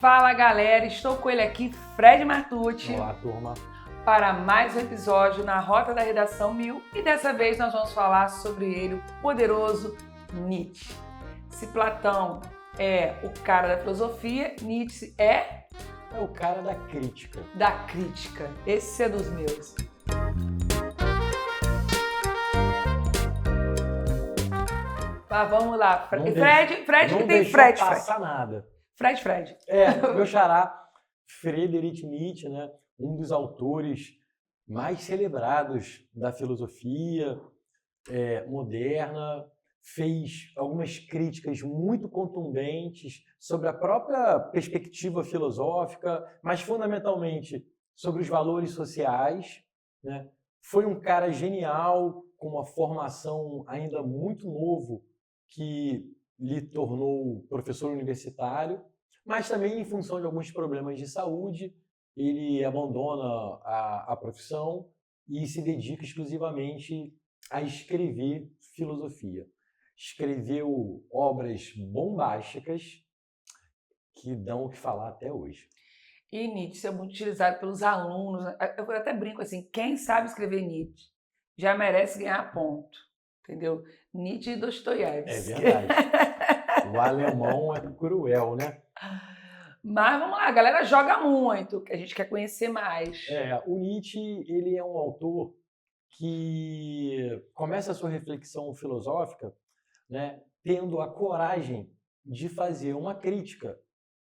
Fala galera, estou com ele aqui, Fred Martucci. Olá, turma. Para mais um episódio na Rota da Redação 1000 e dessa vez nós vamos falar sobre ele, o poderoso Nietzsche. Se Platão é o cara da filosofia, Nietzsche é o cara da crítica. Da crítica. Esse é dos meus. Mas vamos lá, Fred que tem Fred. Não passar nada. Fred. Meu xará, Friedrich Nietzsche, né? Um dos autores mais celebrados da filosofia moderna, fez algumas críticas muito contundentes sobre a própria perspectiva filosófica, mas fundamentalmente sobre os valores sociais, né? Foi um cara genial, com uma formação ainda muito novo, que lhe tornou professor universitário, mas também em função de alguns problemas de saúde, ele abandona a profissão e se dedica exclusivamente a escrever filosofia. Escreveu obras bombásticas que dão o que falar até hoje. E Nietzsche é muito utilizado pelos alunos. Eu até brinco assim, quem sabe escrever Nietzsche já merece ganhar ponto. Entendeu? Nietzsche e Dostoiévski. É verdade. O alemão é cruel, né? Mas vamos lá, a galera joga muito, que a gente quer conhecer mais. O Nietzsche, ele é um autor que começa a sua reflexão filosófica, né, tendo a coragem de fazer uma crítica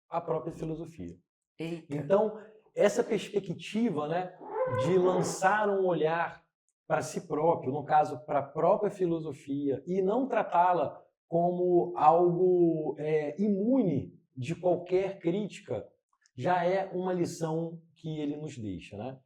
à própria filosofia. Eita. Então, essa perspectiva, né, de lançar um olhar para si próprio, no caso, para a própria filosofia, e não tratá-la como algo imune de qualquer crítica, já é uma lição que ele nos deixa, né?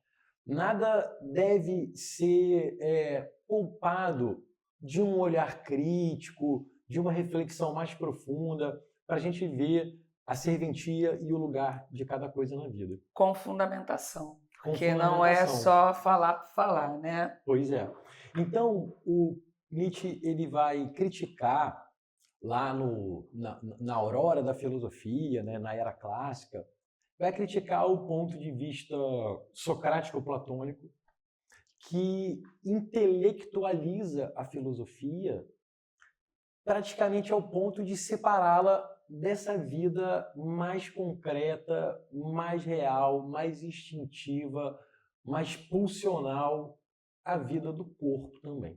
Nada deve ser poupado de um olhar crítico, de uma reflexão mais profunda, para a gente ver a serventia e o lugar de cada coisa na vida. Com fundamentação. Porque não é só falar por falar, né? Pois é. Então, o Nietzsche ele vai criticar lá na aurora da filosofia, né, na era clássica, vai criticar o ponto de vista socrático-platônico, que intelectualiza a filosofia praticamente ao ponto de separá-la dessa vida mais concreta, mais real, mais instintiva, mais pulsional, a vida do corpo também.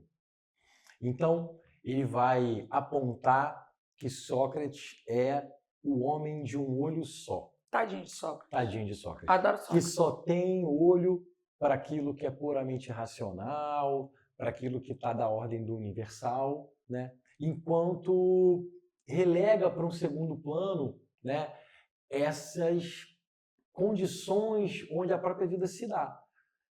Então, ele vai apontar que Sócrates é o homem de um olho só. Tadinho de Sócrates. Tadinho de Sócrates. Adoro Sócrates. Que só tem olho para aquilo que é puramente racional, para aquilo que está da ordem do universal, né? Enquanto relega para um segundo plano, né, essas condições onde a própria vida se dá,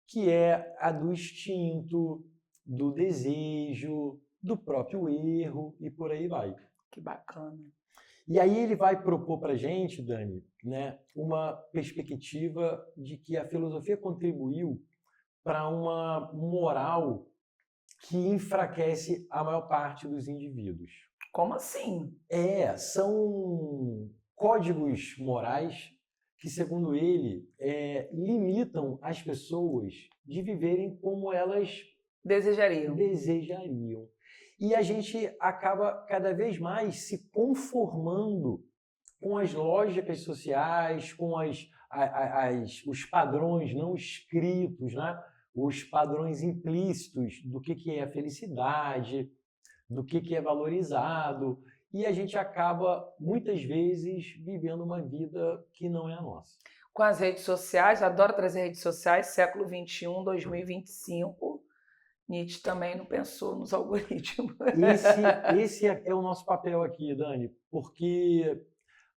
que é a do instinto, do desejo, do próprio erro e por aí vai. Que bacana. E aí ele vai propor para a gente, Dani, né, uma perspectiva de que a filosofia contribuiu para uma moral que enfraquece a maior parte dos indivíduos. Como assim? São códigos morais que, segundo ele, limitam as pessoas de viverem como elas desejariam. E a gente acaba cada vez mais se conformando com as lógicas sociais, com os padrões não escritos, né? Os padrões implícitos do que é a felicidade, do que é valorizado, e a gente acaba, muitas vezes, vivendo uma vida que não é a nossa. Com as redes sociais, adoro trazer redes sociais, século XXI, 2025, Nietzsche também não pensou nos algoritmos. Esse é o nosso papel aqui, Dani, porque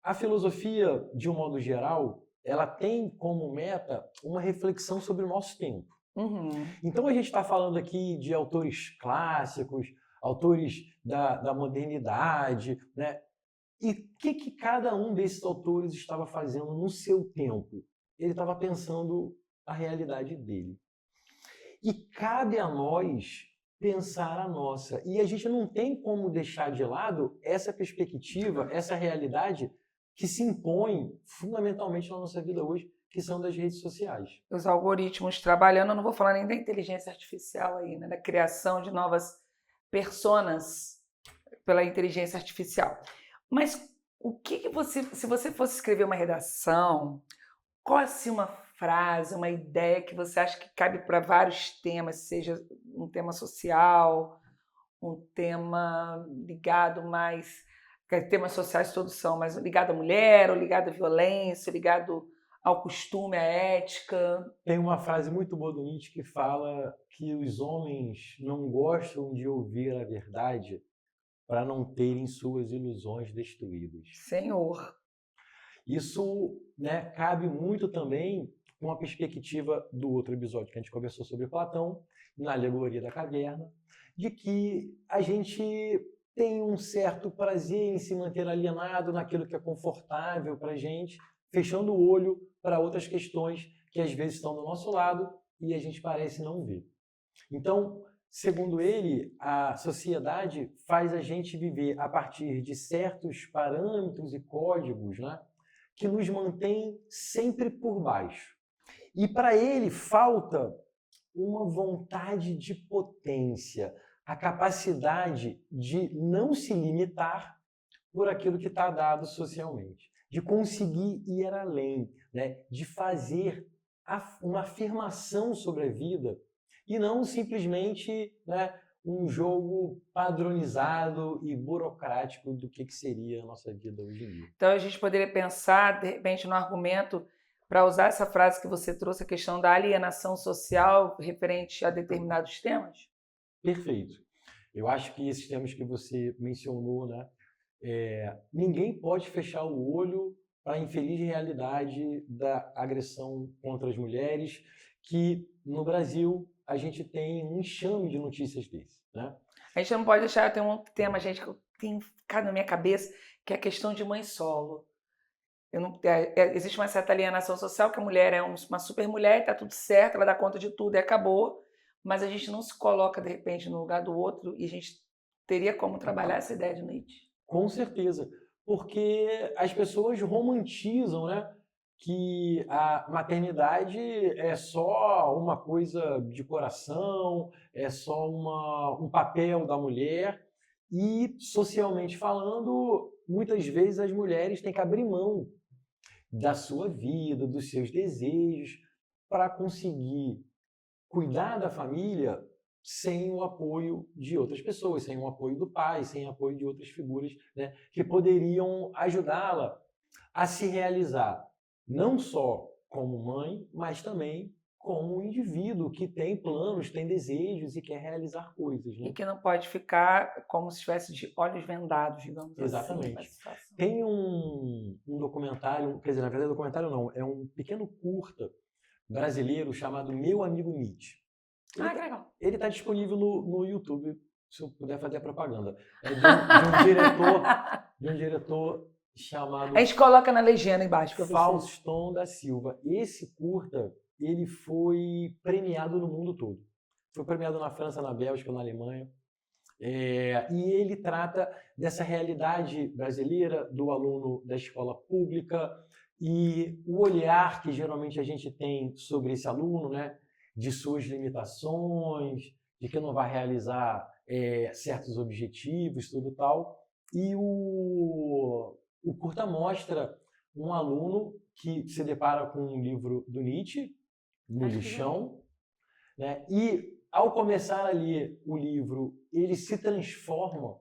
a filosofia, de um modo geral, ela tem como meta uma reflexão sobre o nosso tempo. Uhum. Então a gente está falando aqui de autores clássicos, autores da modernidade, né? E o que cada um desses autores estava fazendo no seu tempo? Ele estava pensando a realidade dele. E cabe a nós pensar a nossa. E a gente não tem como deixar de lado essa perspectiva, essa realidade que se impõem fundamentalmente na nossa vida hoje, que são das redes sociais. Os algoritmos trabalhando, eu não vou falar nem da inteligência artificial aí, né? Da criação de novas personas pela inteligência artificial. Mas o que você, se você fosse escrever uma redação, qual assim uma frase, uma ideia que você acha que cabe para vários temas, seja um tema social, um tema ligado mais, temas sociais todos são, mas ligado à mulher, ou ligado à violência, ligado ao costume, à ética? Tem uma frase muito boa do Nietzsche que fala que os homens não gostam de ouvir a verdade para não terem suas ilusões destruídas. Senhor. Isso, né, cabe muito também com a perspectiva do outro episódio que a gente conversou sobre Platão, na Alegoria da Caverna, de que a gente tem um certo prazer em se manter alienado naquilo que é confortável para a gente, fechando o olho para outras questões que às vezes estão do nosso lado e a gente parece não ver. Então, segundo ele, a sociedade faz a gente viver a partir de certos parâmetros e códigos, né, que nos mantém sempre por baixo. E para ele falta uma vontade de potência, a capacidade de não se limitar por aquilo que está dado socialmente, de conseguir ir além, né, de fazer uma afirmação sobre a vida e não simplesmente, né, um jogo padronizado e burocrático do que seria a nossa vida hoje em dia. Então a gente poderia pensar, de repente, no argumento para usar essa frase que você trouxe, a questão da alienação social referente a determinados temas? Perfeito. Eu acho que esses temas que você mencionou, né, ninguém pode fechar o olho para a infeliz realidade da agressão contra as mulheres, que no Brasil a gente tem um enxame de notícias desse, né? A gente não pode deixar, tem um tema, gente, que tem ficado na minha cabeça, que é a questão de mãe solo. Existe uma certa alienação social, que a mulher é uma super mulher, está tudo certo, ela dá conta de tudo e acabou, mas a gente não se coloca, de repente, no lugar do outro, e a gente teria como trabalhar essa ideia de Nietzsche. Com certeza, porque as pessoas romantizam, né, que a maternidade é só uma coisa de coração, é só um papel da mulher, e socialmente falando, muitas vezes as mulheres têm que abrir mão da sua vida, dos seus desejos, para conseguir cuidar da família sem o apoio de outras pessoas, sem o apoio do pai, sem o apoio de outras figuras, né, que poderiam ajudá-la a se realizar, não só como mãe, mas também como um indivíduo que tem planos, tem desejos e quer realizar coisas. Né? E que não pode ficar como se estivesse de olhos vendados, digamos Exatamente. assim. Exatamente. Tem um documentário, quer dizer, na verdade documentário não, é um pequeno curta brasileiro chamado Meu Amigo Nietzsche. Que legal. Ele está disponível no YouTube, se eu puder fazer a propaganda. É de um diretor chamado... A gente coloca na legenda embaixo. Fauston da Silva. Esse curta, ele foi premiado no mundo todo. Foi premiado na França, na Bélgica, na Alemanha. E ele trata dessa realidade brasileira do aluno da escola pública e o olhar que geralmente a gente tem sobre esse aluno, né, de suas limitações, de que não vai realizar certos objetivos, tudo tal. E o curta mostra um aluno que se depara com um livro do Nietzsche, no lixão, né, e ao começar a ler o livro, ele se transforma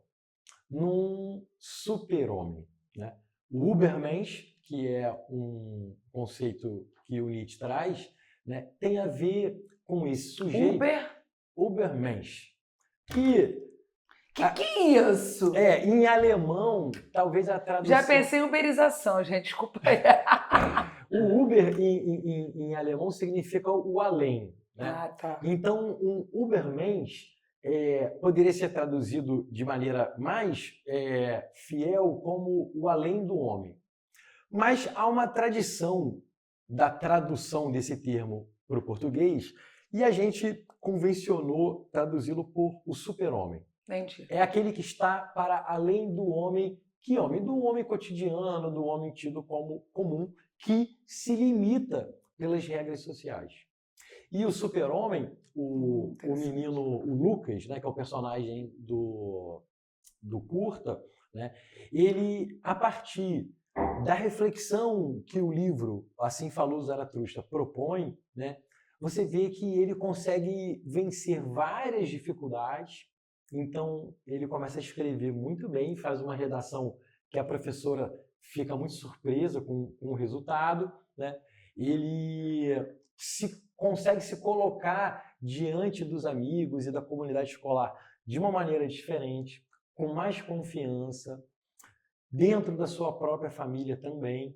num super-homem. Né? O Ubermensch, que é um conceito que o Nietzsche traz, né, tem a ver com esse sujeito. Ubermensch. Que é isso? Em alemão, talvez a tradução... Já pensei em uberização, gente, desculpa aí. O Uber em alemão significa o além. Né? Ah, tá. Então, um Ubermensch poderia ser traduzido de maneira mais fiel como o além do homem. Mas há uma tradição da tradução desse termo para o português e a gente convencionou traduzi-lo por o super-homem. Entendi. É aquele que está para além do homem Que homem? Do homem cotidiano, do homem tido como comum, que se limita pelas regras sociais. E o super-homem, o menino, o Lucas, né, que é o personagem do curta, né, ele, a partir da reflexão que o livro Assim Falou Zaratustra propõe, né, você vê que ele consegue vencer várias dificuldades. Então, ele começa a escrever muito bem, faz uma redação que a professora fica muito surpresa com o resultado, né? Ele consegue se colocar diante dos amigos e da comunidade escolar de uma maneira diferente, com mais confiança, dentro da sua própria família também.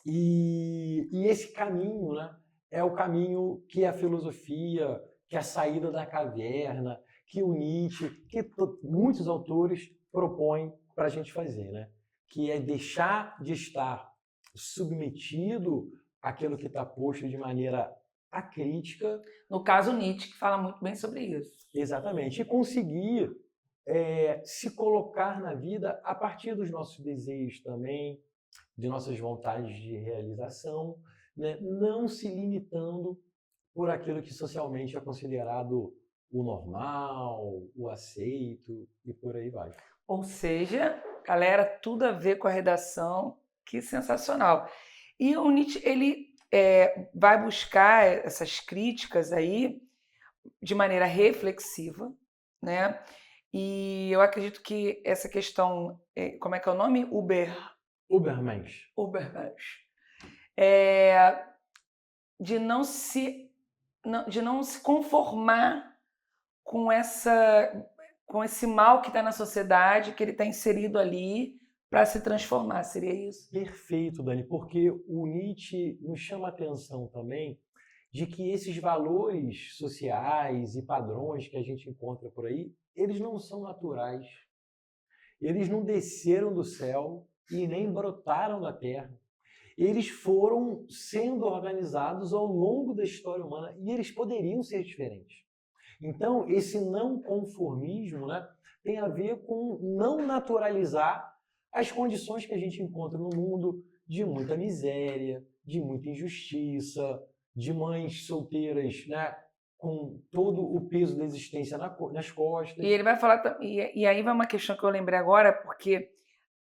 E esse caminho, né, é o caminho que a filosofia, que a saída da caverna, que o Nietzsche, que muitos autores propõem para a gente fazer, né? Que é deixar de estar submetido àquilo que está posto de maneira acrítica. No caso, Nietzsche, que fala muito bem sobre isso. Exatamente. E conseguir se colocar na vida a partir dos nossos desejos também, de nossas vontades de realização, né? Não se limitando por aquilo que socialmente é considerado o normal, o aceito e por aí vai. Ou seja, galera, tudo a ver com a redação, que sensacional. E o Nietzsche, ele vai buscar essas críticas aí de maneira reflexiva, né? E eu acredito que essa questão, como é que é o nome? Ubermensch. De não se conformar com esse mal que está na sociedade, que ele está inserido ali para se transformar. Seria isso? Perfeito, Dani, porque o Nietzsche nos chama a atenção também de que esses valores sociais e padrões que a gente encontra por aí, eles não são naturais. Eles não desceram do céu e nem brotaram da terra. Eles foram sendo organizados ao longo da história humana e eles poderiam ser diferentes. Então, esse não conformismo, né, tem a ver com não naturalizar as condições que a gente encontra no mundo de muita miséria, de muita injustiça, de mães solteiras, né, com todo o peso da existência nas costas. E ele vai falar, e aí vai uma questão que eu lembrei agora, porque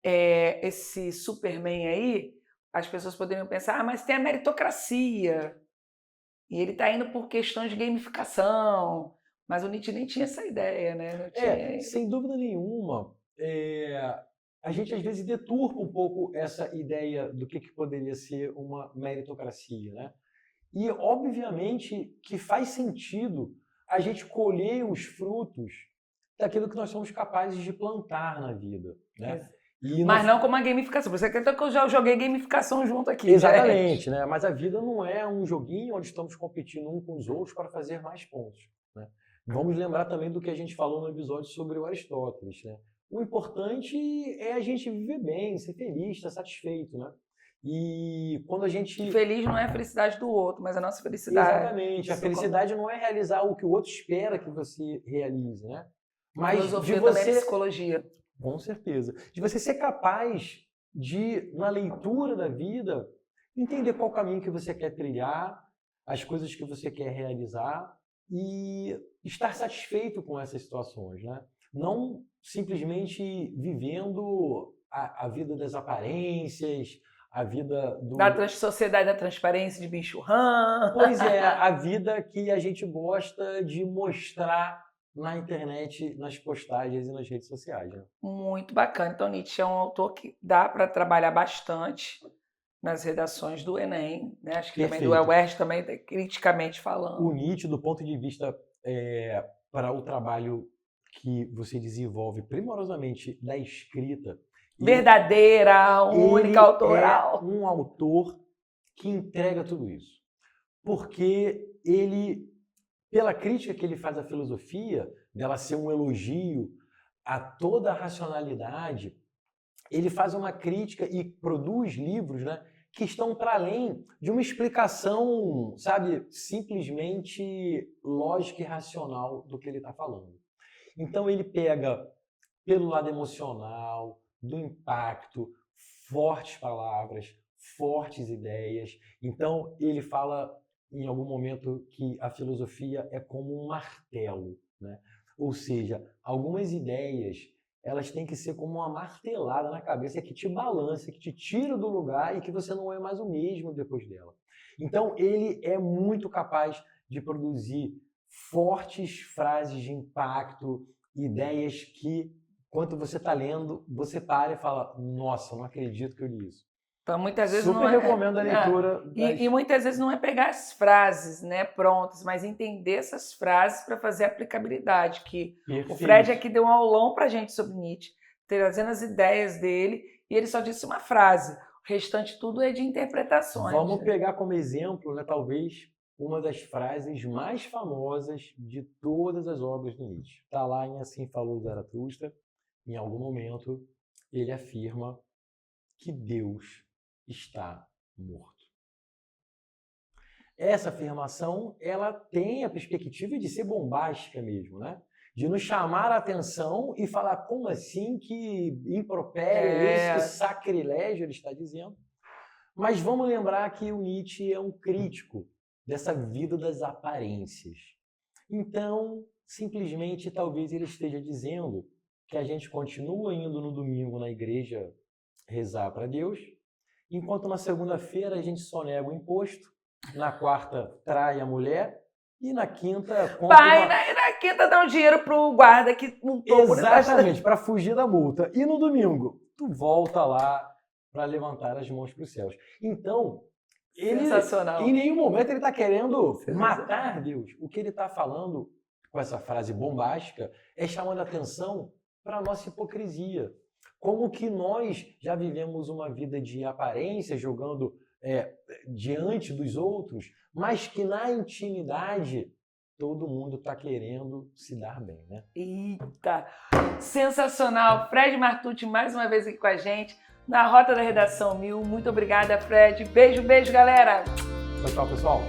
esse Superman aí, as pessoas poderiam pensar, mas tem a meritocracia, e ele está indo por questões de gamificação, mas o Nietzsche nem tinha essa ideia, né? Sem dúvida nenhuma. A gente às vezes deturpa um pouco essa ideia do que poderia ser uma meritocracia, né? E, obviamente, que faz sentido a gente colher os frutos daquilo que nós somos capazes de plantar na vida, né? Mas não como uma gamificação. Você acredita que eu já joguei gamificação junto aqui? Exatamente, né? Mas a vida não é um joguinho onde estamos competindo uns com os outros para fazer mais pontos, né? Vamos lembrar também do que a gente falou no episódio sobre o Aristóteles, né? O importante é a gente viver bem, ser feliz, estar satisfeito, né? E quando a gente... Feliz não é a felicidade do outro, mas a nossa felicidade. Exatamente. A felicidade não é realizar o que o outro espera que você realize, né? Mas filosofia de você... também é psicologia. Com certeza. De você ser capaz de, na leitura da vida, entender qual caminho que você quer trilhar, as coisas que você quer realizar e estar satisfeito com essas situações, né? Não simplesmente vivendo a vida das aparências, a vida da sociedade da transparência de Binchurran. Pois é, a vida que a gente gosta de mostrar na internet, nas postagens e nas redes sociais, né? Muito bacana. Então, Nietzsche é um autor que dá para trabalhar bastante nas redações do Enem, né? Acho que Perfeito. Também do UERJ, também criticamente falando. O Nietzsche, do ponto de vista para o trabalho que você desenvolve primorosamente da escrita, verdadeira, única, autoral. É um autor que entrega tudo isso. Porque ele, pela crítica que ele faz à filosofia, dela ser um elogio a toda a racionalidade, ele faz uma crítica e produz livros, né, que estão para além de uma explicação, sabe, simplesmente lógica e racional do que ele está falando. Então ele pega pelo lado emocional, do impacto, fortes palavras, fortes ideias. Então, ele fala em algum momento que a filosofia é como um martelo, né? Ou seja, algumas ideias, elas têm que ser como uma martelada na cabeça que te balança, que te tira do lugar e que você não é mais o mesmo depois dela. Então, ele é muito capaz de produzir fortes frases de impacto, ideias que, enquanto você está lendo, você para e fala, nossa, não acredito que eu li isso. Então, muitas vezes Super não é, recomendo a leitura. E muitas vezes não é pegar as frases, né, prontas, mas entender essas frases para fazer aplicabilidade. Que Perfeito. o Fred aqui deu um aulão para a gente sobre Nietzsche, trazendo as ideias dele, e ele só disse uma frase. O restante tudo é de interpretações. Vamos pegar como exemplo, né, talvez, uma das frases mais famosas de todas as obras do Nietzsche. Está lá em Assim Falou Zaratustra. Em algum momento, ele afirma que Deus está morto. Essa afirmação, ela tem a perspectiva de ser bombástica mesmo, né? De nos chamar a atenção e falar, como assim, que impropério é esse, que sacrilégio ele está dizendo. Mas vamos lembrar que o Nietzsche é um crítico dessa vida das aparências. Então, simplesmente, talvez ele esteja dizendo que a gente continua indo no domingo na igreja rezar para Deus, enquanto na segunda-feira a gente só nega o imposto, na quarta trai a mulher e na quinta compra na quinta dá um dinheiro pro guarda que multou. Exatamente, para fugir da multa. E no domingo, tu volta lá para levantar as mãos para os céus. Então, ele, em nenhum momento ele está querendo matar Deus. O que ele está falando com essa frase bombástica é chamando a atenção para a nossa hipocrisia. Como que nós já vivemos uma vida de aparência, jogando diante dos outros, mas que na intimidade todo mundo está querendo se dar bem, né? Eita! Sensacional! Fred Martucci mais uma vez aqui com a gente, na Rota da Redação 1000. Muito obrigada, Fred. Beijo, beijo, galera! Tchau, pessoal!